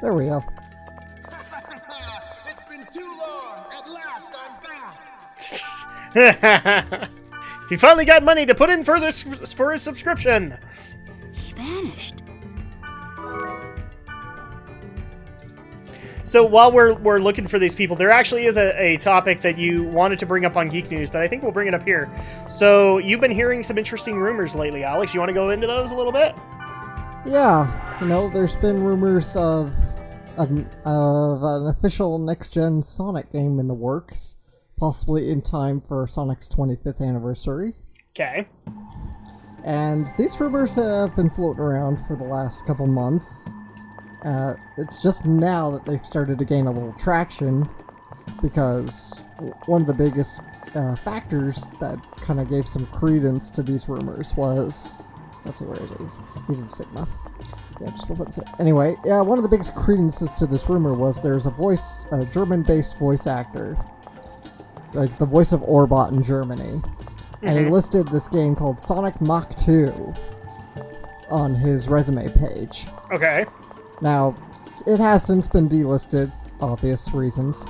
There we go. It's been too long. At last, I'm back. He finally got money to put in for his subscription. He vanished. So while we're looking for these people, there actually is a topic that you wanted to bring up on Geek News, but I think we'll bring it up here. So you've been hearing some interesting rumors lately, Alex. You want to go into those a little bit? Yeah, there's been rumors of an official next-gen Sonic game in the works, possibly in time for Sonic's 25th anniversary. Okay. And these rumors have been floating around for the last couple months. It's just now that they've started to gain a little traction, because one of the biggest factors that kind of gave some credence to these rumors was... Let's see, where is he? He's in Sigma. Yeah, just one second. Anyway, one of the biggest credences to this rumor was there's a German-based voice actor, like the voice of Orbot in Germany, and he listed this game called Sonic Mach 2 on his resume page. Okay. Now, it has since been delisted, obvious reasons,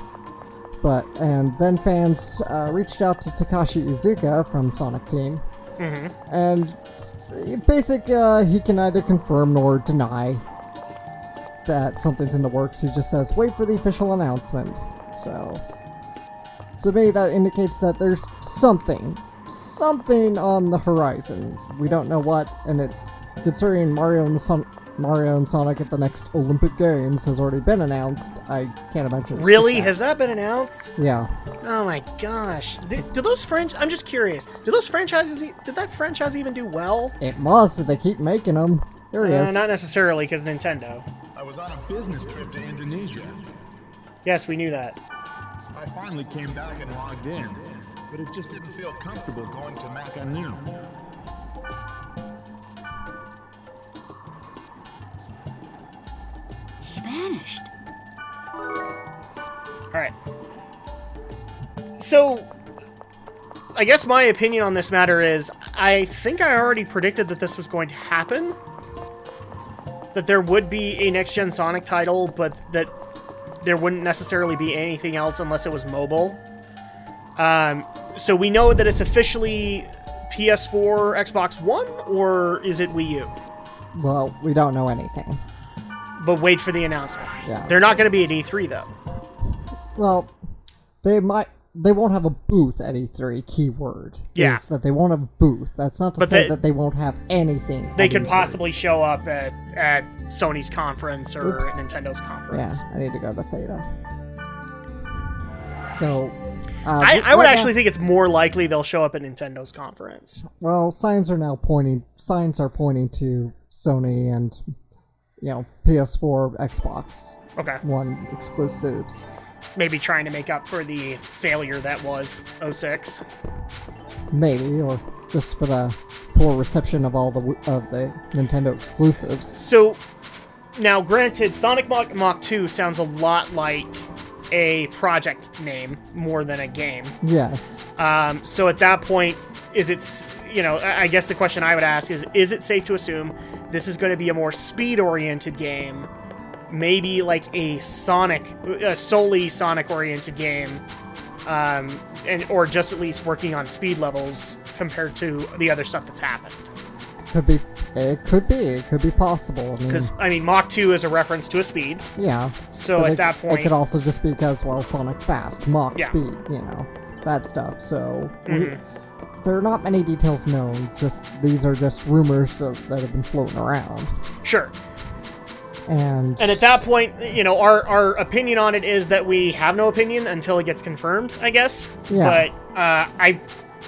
and then fans reached out to Takashi Iizuka from Sonic Team, and he can neither confirm nor deny that something's in the works. He just says, wait for the official announcement. So, to me, that indicates that there's something on the horizon. We don't know what, and considering Mario and Sonic at the next Olympic Games has already been announced, I can't imagine it's Really? Has that been announced? Yeah. Oh my gosh. Do those I'm just curious. Did that franchise even do well? It must, if they keep making them. There he is. Not necessarily, because Nintendo. I was on a business trip to Indonesia. Yes, we knew that. I finally came back and logged in, but it just didn't feel comfortable going to Macanu. He vanished. Alright. So, I guess my opinion on this matter is, I think I already predicted that this was going to happen. That there would be a next-gen Sonic title, but that there wouldn't necessarily be anything else unless it was mobile. So we know that it's officially PS4, Xbox One, or is it Wii U? Well, we don't know anything. But wait for the announcement. Yeah. They're not going to be at E3, though. Well, they won't have a booth at E3, keyword. Yeah. Is that they won't have a booth. That's not to say that they won't have anything. They could E3. possibly show up at Sony's conference or Nintendo's conference. Yeah, I need to go to Theta. So... I would actually think it's more likely they'll show up at Nintendo's conference. Well, signs are pointing to Sony and, PS4, Xbox One exclusives. Maybe trying to make up for the failure that was 06. Maybe, or just for the poor reception of all the Nintendo exclusives. So, now granted, Sonic Mach 2 sounds a lot like a project name more than a game. Yes. So at that point, I guess the question I would ask is it safe to assume this is going to be a more speed-oriented game, maybe like a solely Sonic-oriented game, or just at least working on speed levels compared to the other stuff that's happened? It could be possible. Because, Mach 2 is a reference to a speed. Yeah. So at that point... It could also just be because, Sonic's fast. Mach speed, that stuff. So, there are not many details known. These are just rumors that have been floating around. Sure. And at that point, our opinion on it is that we have no opinion until it gets confirmed, I guess. Yeah. But,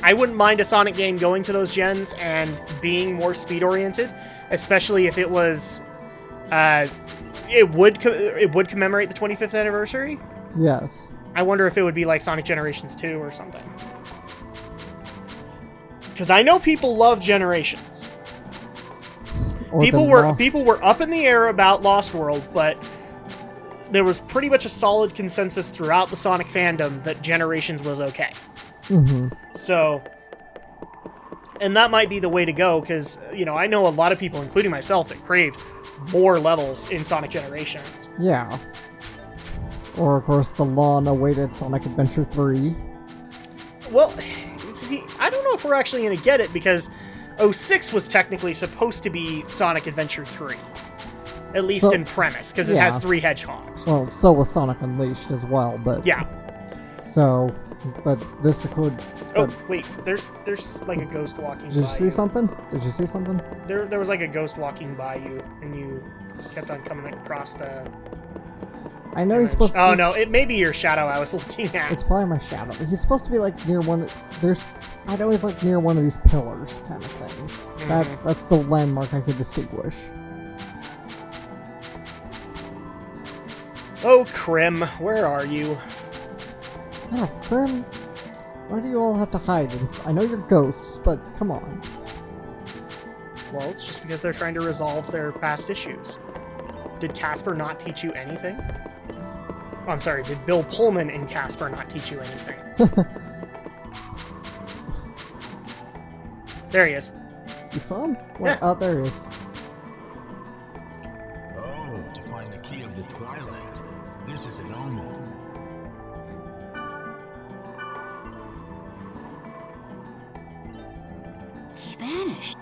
I wouldn't mind a Sonic game going to those gens and being more speed-oriented, especially if it was, it would commemorate the 25th anniversary. Yes. I wonder if it would be like Sonic Generations 2 or something. Because I know people love Generations. People were up in the air about Lost World, but there was pretty much a solid consensus throughout the Sonic fandom that Generations was okay. Mm-hmm. So, And that might be the way to go, because, I know a lot of people, including myself, that crave more levels in Sonic Generations. Yeah. Or, of course, the long-awaited Sonic Adventure 3. Well, see, I don't know if we're actually going to get it, because 06 was technically supposed to be Sonic Adventure 3. At least in premise, because it has 3 hedgehogs. Well, so was Sonic Unleashed as well, but... Yeah. So, but this could... Oh, wait, there's like a ghost walking by you. Did you see something? Did you see something? There was like a ghost walking by you, and you kept on coming across the... I know he's supposed to... Oh, no, it may be your shadow I was looking at. It's probably my shadow. He's supposed to be, like, near one... I know he's, like, near one of these pillars, kind of thing. Mm-hmm. That's the landmark I could distinguish. Oh, Krim, where are you? Oh, Krim, why do you all have to hide? I know you're ghosts, but come on. Well, it's just because they're trying to resolve their past issues. Did Casper not teach you anything? Oh, I'm sorry, did Bill Pullman and Casper not teach you anything? There he is. You saw him? Well, Yeah. Oh, there he is. Oh, to find the key of the Twilight. This is an omen. He vanished.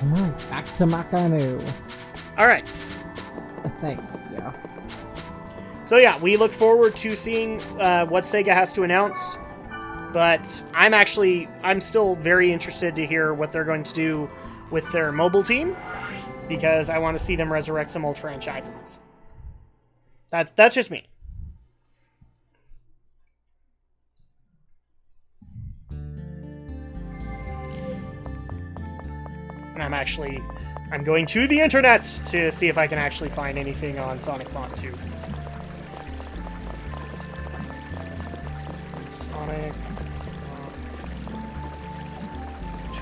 Alright, back to Makanu. All right. I think, yeah. So yeah, we look forward to seeing what Sega has to announce. But I'm still very interested to hear what they're going to do with their mobile team, because I want to see them resurrect some old franchises. That's just me. And I'm going to the internet to see if I can actually find anything on Sonic Mach 2. Sonic Mach 2.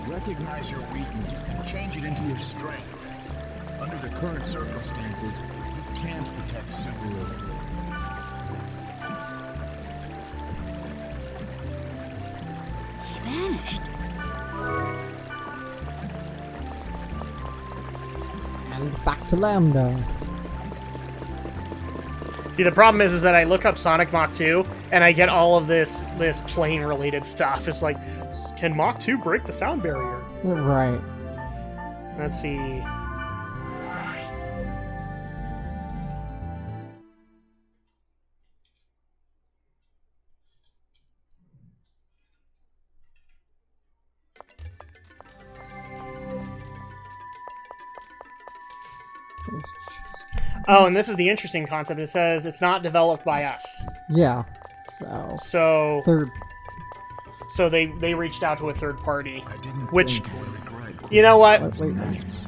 Recognize your weakness and change it into your strength. Under the current circumstances, you can't protect Subaru. He vanished. And back to Lambda. See, the problem is that I look up Sonic Mach 2, and I get all of this plane-related stuff. It's like, can Mach 2 break the sound barrier? Right. Let's see. Oh, and this is the interesting concept. It says it's not developed by us. Yeah. So Third. So they reached out to a third party, I didn't which, think or regret. you know what? Wait. Nights.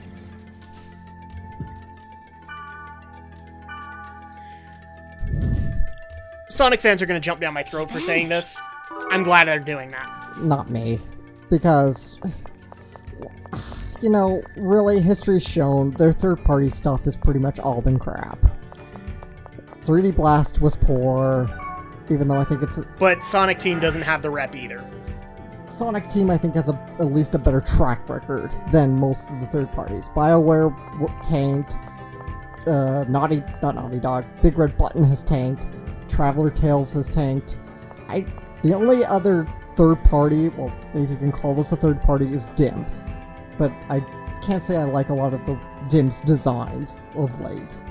Sonic fans are going to jump down my throat for saying this. I'm glad they're doing that. Not me. Because, really, history's shown their third-party stuff has pretty much all been crap. 3D Blast was poor, even though I think it's... But Sonic Team doesn't have the rep either. Sonic Team, I think, has at least a better track record than most of the third parties. BioWare tanked. Not Naughty Dog. Big Red Button has tanked. Traveler Tales has tanked. The only other third party, well, if you can call this a third party, is Dimps. But I can't say I like a lot of the Dimps designs of late.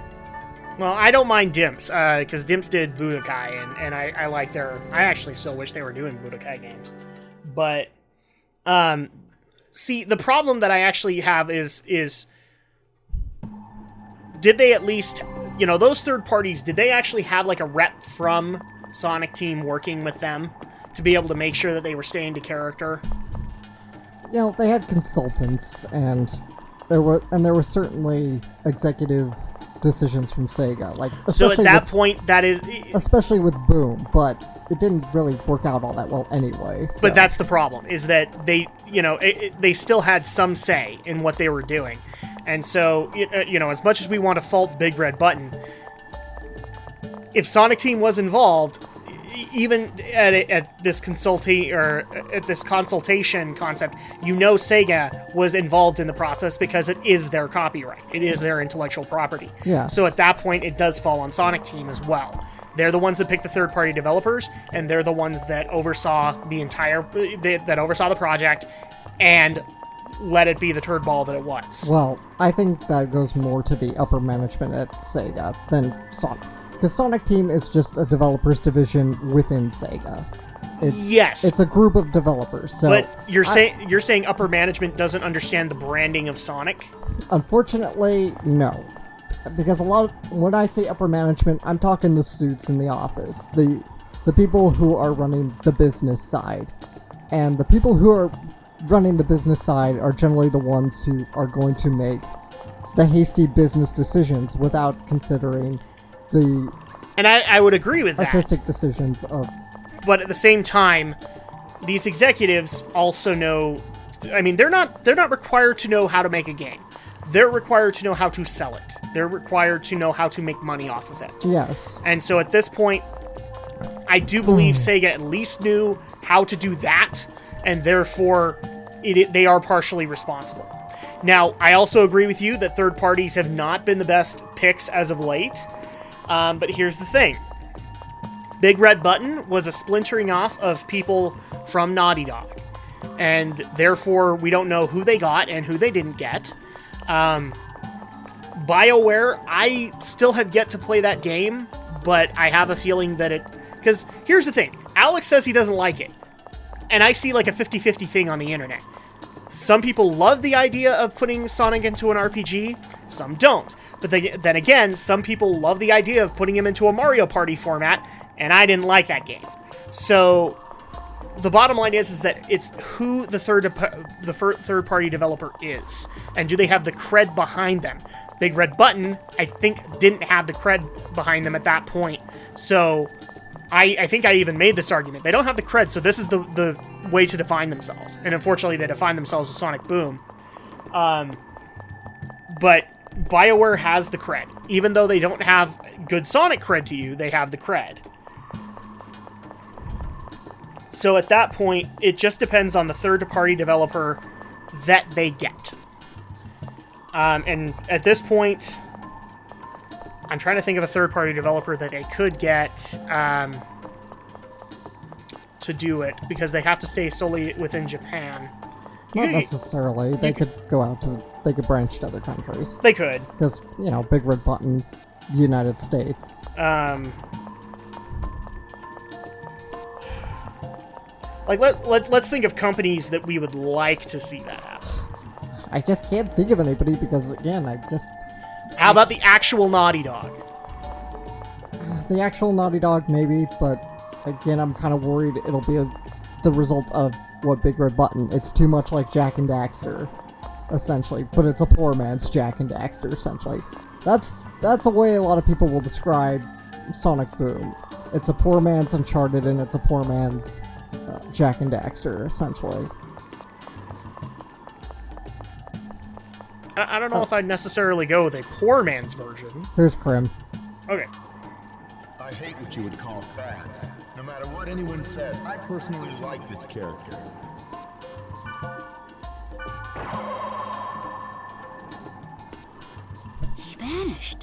Well, I don't mind Dimps, because Dimps did Budokai, and I like their... I actually still wish they were doing Budokai games. But, see, the problem that I actually have is did they at least... those third parties, did they actually have, like, a rep from Sonic Team working with them to be able to make sure that they were staying to character? They had consultants, and there were certainly executive decisions from Sega, like So at especially that point, that is... especially with Boom. But it didn't really work out all that well anyway. So. But that's the problem, is that they, they still had some say in what they were doing. And so, as much as we want to fault Big Red Button, if Sonic Team was involved, even at this consultation concept, Sega was involved in the process because it is their copyright. It is their intellectual property. Yeah. So at that point, it does fall on Sonic Team as well. They're the ones that picked the third-party developers, and they're the ones that oversaw the project and let it be the turd ball that it was. Well, I think that goes more to the upper management at Sega than Sonic. Because Sonic Team is just a developers division within Sega. It's a group of developers. So but you're saying upper management doesn't understand the branding of Sonic? Unfortunately, no. Because when I say upper management, I'm talking the suits in the office, the people who are running the business side, and the people who are running the business side are generally the ones who are going to make the hasty business decisions without considering the and I would agree with artistic decisions of. But at the same time, these executives also know. I mean, they're not required to know how to make a game. They're required to know how to sell it. They're required to know how to make money off of it. Yes. And so at this point, I do believe Sega at least knew how to do that, and therefore they are partially responsible. Now, I also agree with you that third parties have not been the best picks as of late, but here's the thing. Big Red Button was a splintering off of people from Naughty Dog, and therefore we don't know who they got and who they didn't get. BioWare, I still have yet to play that game, but I have a feeling that because here's the thing, Alex says he doesn't like it, and I see like a 50-50 thing on the internet. Some people love the idea of putting Sonic into an RPG, some don't. But then again, some people love the idea of putting him into a Mario Party format, and I didn't like that game. So the bottom line is that it's who the third-party developer is, and do they have the cred behind them? Big Red Button, I think, didn't have the cred behind them at that point. So I think I even made this argument. They don't have the cred, so this is the way to define themselves. And unfortunately, they define themselves with Sonic Boom. But BioWare has the cred. Even though they don't have good Sonic cred to you, they have the cred. So at that point, it just depends on the third-party developer that they get. And at this point, I'm trying to think of a third-party developer that they could get to do it, because they have to stay solely within Japan. Not necessarily. They could go out they could branch to other countries. They could. Because, Big Red Button, United States. Let's think of companies that we would like to see that happen. I just can't think of anybody because, again, How about the actual Naughty Dog? The actual Naughty Dog, maybe, but, again, I'm kind of worried it'll be the result of what Big Red Button. It's too much like Jak and Daxter, essentially, but it's a poor man's Jak and Daxter, essentially. That's a way a lot of people will describe Sonic Boom. It's a poor man's Uncharted, and it's a poor man's Jak and Daxter, essentially. I don't know if I'd necessarily go with a poor man's version. Here's Krim. Okay. I hate what you would call fads. No matter what anyone says, I personally like this character. He vanished.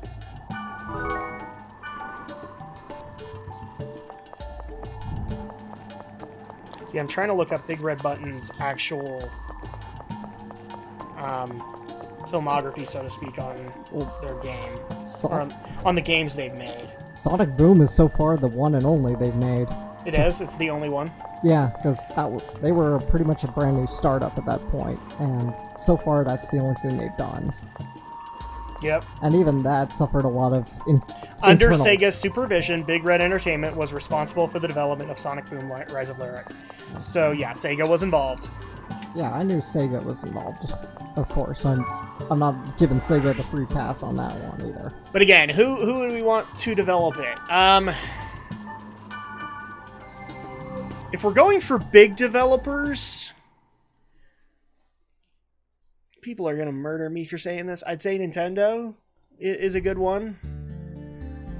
See, I'm trying to look up Big Red Button's actual filmography, so to speak, on their game. Or on the games they've made. Sonic Boom is so far the one and only they've made. It's the only one. Yeah, because they were pretty much a brand new startup at that point, and so far that's the only thing they've done. Yep. And even that suffered a lot of Under internal... Sega's supervision, Big Red Entertainment was responsible for the development of Sonic Boom Rise of Lyric. So yeah, Sega was involved. Yeah, I knew Sega was involved. Of course, I'm not giving Sega the free pass on that one either. But again, who would we want to develop it? if we're going for big developers, people are gonna murder me for saying this. I'd say Nintendo is a good one.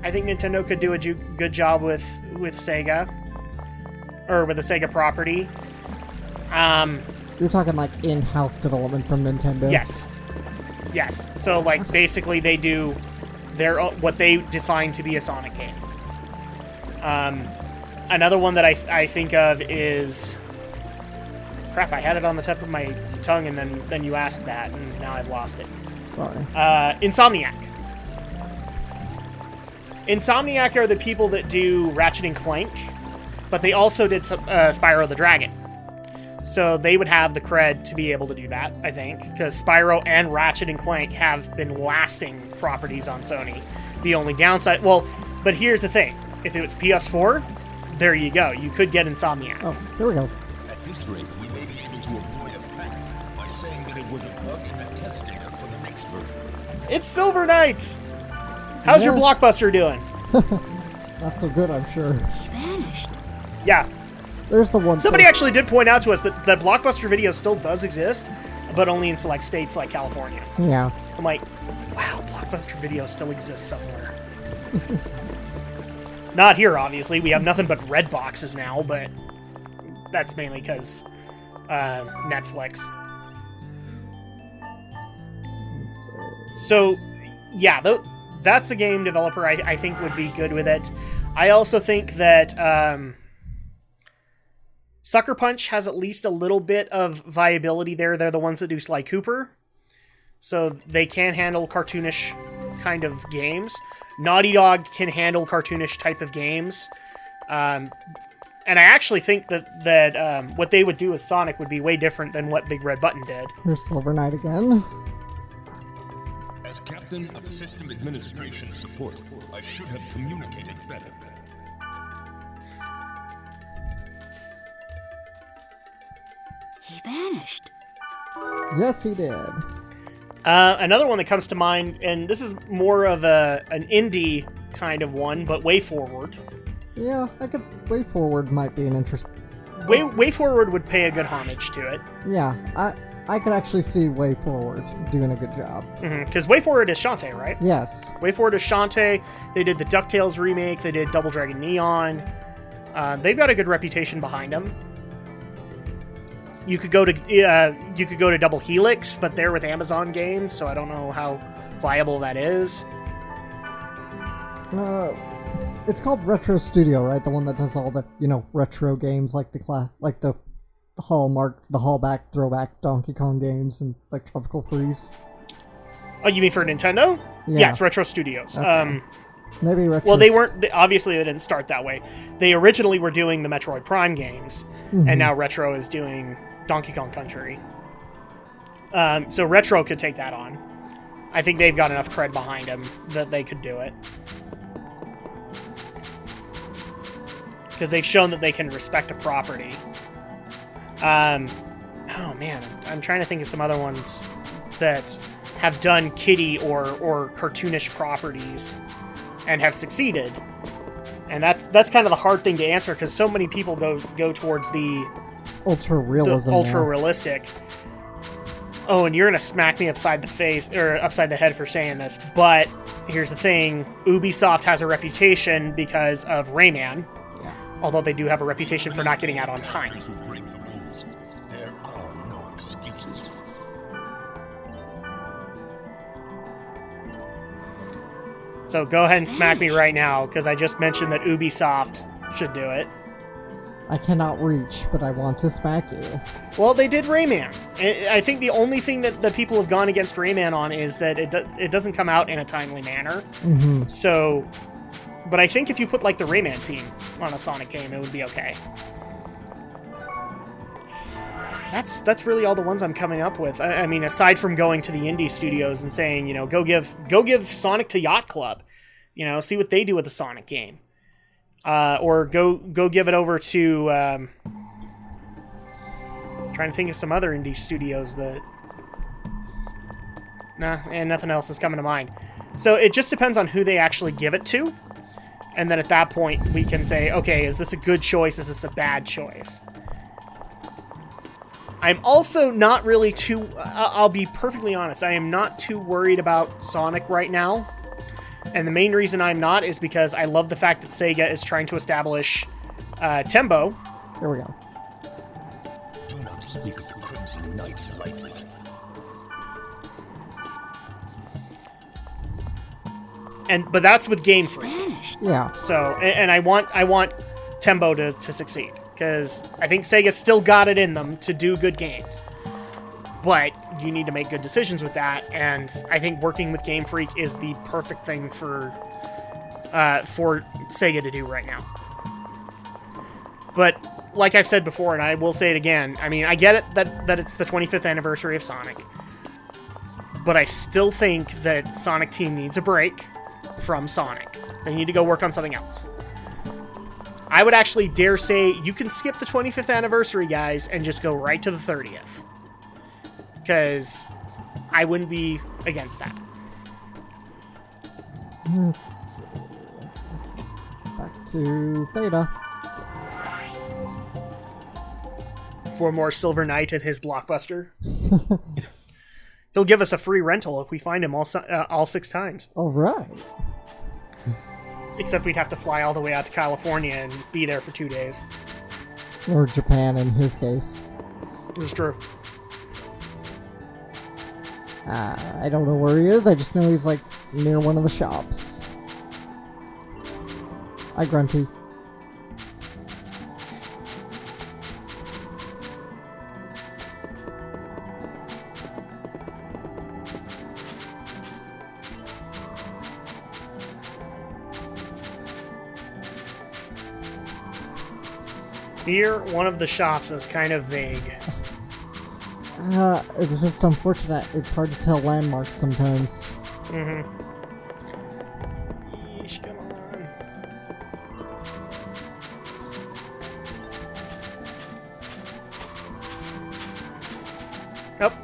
I think Nintendo could do a good job with Sega, or with the Sega property. You're talking like in-house development from Nintendo? Yes. Yes. So like basically they do what they define to be a Sonic game. Another one that I think of is... Crap, I had it on the tip of my tongue, and then you asked that, and now I've lost it. Sorry. Insomniac. Insomniac are the people that do Ratchet and Clank, but they also did Spyro the Dragon. So they would have the cred to be able to do that, I think, because Spyro and Ratchet and Clank have been lasting properties on Sony. The only downside... Well, but here's the thing. If it was PS4, there you go. You could get Insomniac. Oh, here we go. At this rate, we may be able to avoid a panic by saying that it was a bug in the test data for the next version. It's Silver Knight! How's your Yeah. Blockbuster doing? Not so good, I'm sure. He vanished. Yeah. There's the one Somebody thing. actually did point out to us that Blockbuster Video still does exist, but only in select states like California. Yeah. I'm like, wow, Blockbuster Video still exists somewhere. Not here, obviously. We have nothing but red boxes now, but that's mainly because Netflix. So, yeah, that's a game developer I think would be good with it. I also think that Sucker Punch has at least a little bit of viability there. They're the ones that do Sly Cooper. So they can handle cartoonish kind of games. Naughty Dog can handle cartoonish type of games. And I actually think that what they would do with Sonic would be way different than what Big Red Button did. Here's Silver Knight again. As Captain of System Administration Support, I should have communicated better. He vanished. Yes, he did. Another one that comes to mind, and this is more of an indie kind of one, but Way Forward. Yeah, Way Forward might be an interest. Way Forward would pay a good homage to it. Yeah, I could actually see Way Forward doing a good job. Because Way Forward is Shantae, right? Yes. Way Forward is Shantae. They did the DuckTales remake. They did Double Dragon Neon. They've got a good reputation behind them. You could go to Double Helix, but they're with Amazon Games, so I don't know how viable that is. It's called Retro Studio, right? The one that does all the, retro games like the Hallmark, the Hallback, Throwback Donkey Kong games and like Tropical Freeze. Oh, you mean for Nintendo? Yeah. It's Retro Studios. Okay. Maybe Retro. Well, they weren't. Obviously, they didn't start that way. They originally were doing the Metroid Prime games, and now Retro is doing Donkey Kong Country. So Retro could take that on. I think they've got enough cred behind them that they could do it. Because they've shown that they can respect a property. Oh man, I'm trying to think of some other ones that have done kiddie or cartoonish properties and have succeeded. And that's kind of the hard thing to answer because so many people go towards the ultra realism. Ultra realistic. Oh, and you're gonna smack me upside the face or upside the head for saying this, but here's the thing: Ubisoft has a reputation because of Rayman. Yeah. Although they do have a reputation for not getting out on time. There are no excuses. So go ahead and smack me right now, because I just mentioned that Ubisoft should do it. I cannot reach, but I want to smack you. Well, they did Rayman. I think the only thing that the people have gone against Rayman on is that it doesn't come out in a timely manner. Mm-hmm. So, but I think if you put like the Rayman team on a Sonic game, it would be okay. That's really all the ones I'm coming up with. I mean, aside from going to the indie studios and saying, go give Sonic to Yacht Club, see what they do with the Sonic game, or go give it over to. Trying to think of some other indie studios that. Nah, and nothing else is coming to mind. So it just depends on who they actually give it to. And then at that point, we can say, okay, is this a good choice? Is this a bad choice? I'm also not really too... I'll be perfectly honest. I am not too worried about Sonic right now. And the main reason I'm not is because I love the fact that Sega is trying to establish Tembo. Here we go. Do not speak of the Crimson Knights lightly. But that's with Game Freak. Vanished. Yeah. So, and I want Tembo to succeed, because I think Sega's still got it in them to do good games. But you need to make good decisions with that, and I think working with Game Freak is the perfect thing for Sega to do right now. But like I've said before, and I will say it again, I mean, I get it that it's the 25th anniversary of Sonic, but I still think that Sonic Team needs a break from Sonic. They need to go work on something else. I would actually dare say you can skip the 25th anniversary, guys, and just go right to the 30th. Because I wouldn't be against that. Let's see. Back to Theta. For more Silver Knight and his blockbuster. He'll give us a free rental if we find him all 6 times. All right. Except we'd have to fly all the way out to California and be there for 2 days. Or Japan in his case. It's true. I don't know where he is. I just know he's like near one of the shops. Hi, Grunty. Here, one of the shops is kind of vague. It's just unfortunate. It's hard to tell landmarks sometimes. Mm-hmm. Yeesh, come on.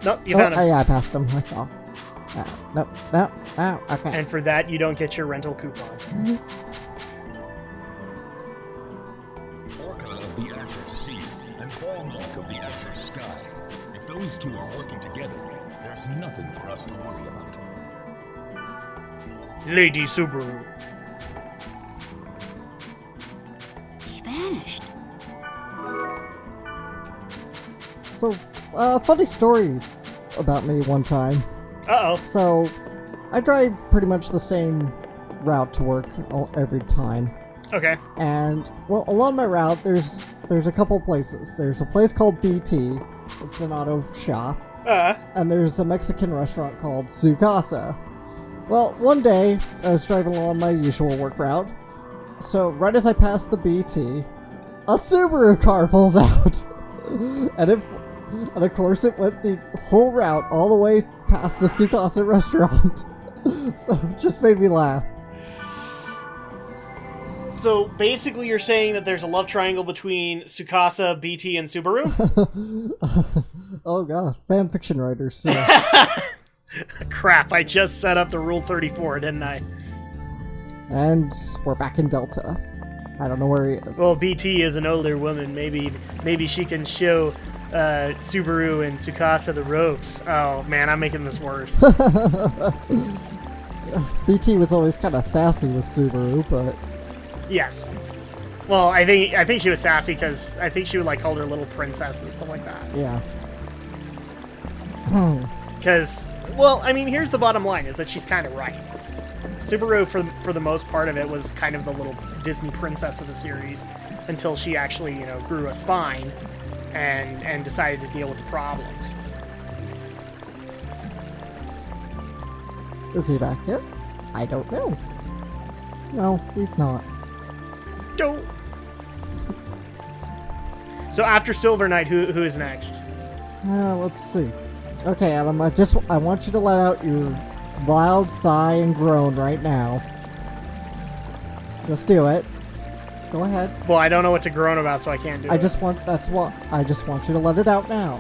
Nope, you found him. Yeah, I passed him. I saw. Nope, okay. And for that, you don't get your rental coupon. Orca of the Azure Sea and Ballmark of the Azure Sky. If those two are working together, there's nothing for us to worry about. Lady Subaru. He vanished. So, funny story about me one time. Uh-oh. So, I drive pretty much the same route to work every time. Okay. And, well, along my route, there's a couple places. There's a place called BT. It's an auto shop. And there's a Mexican restaurant called Su Casa. Well, one day, I was driving along my usual work route. So, right as I passed the BT, a Subaru car pulls out. And of course, it went the whole route all the way past the Su Casa restaurant. So, it just made me laugh. So basically you're saying that there's a love triangle between Tsukasa, BT, and Subaru? Oh god, fanfiction writers. So. Crap, I just set up the Rule 34, didn't I? And we're back in Delta. I don't know where he is. Well, BT is an older woman. Maybe she can show Subaru and Tsukasa the ropes. Oh man, I'm making this worse. BT was always kind of sassy with Subaru, but... Yes. Well, I think she was sassy because I think she would like call her little princess and stuff like that. Yeah. Because, well, I mean, here's the bottom line: is that she's kind of right. Subaru, for the most part of it, was kind of the little Disney princess of the series until she actually, grew a spine and decided to deal with the problems. Is he back here? I don't know. No, he's not. Don't. So after Silver Knight, who is next? Let's see. Okay, Adam, I want you to let out your loud sigh and groan right now. Just do it. Go ahead. Well, I don't know what to groan about, so I can't do it. I just want you to let it out now.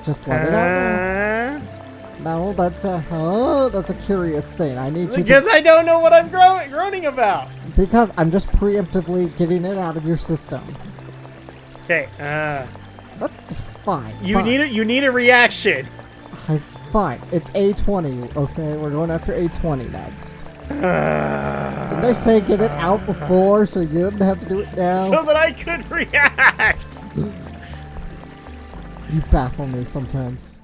Just let it out now. No, that's a curious thing. I need you Because I don't know what I'm groaning about. because I'm just preemptively getting it out of your system. Okay, But fine. you need a reaction. Fine. It's A20, okay? We're going after A20 next. Didn't I say get it out before so you didn't have to do it now? So that I could react. You baffle me sometimes.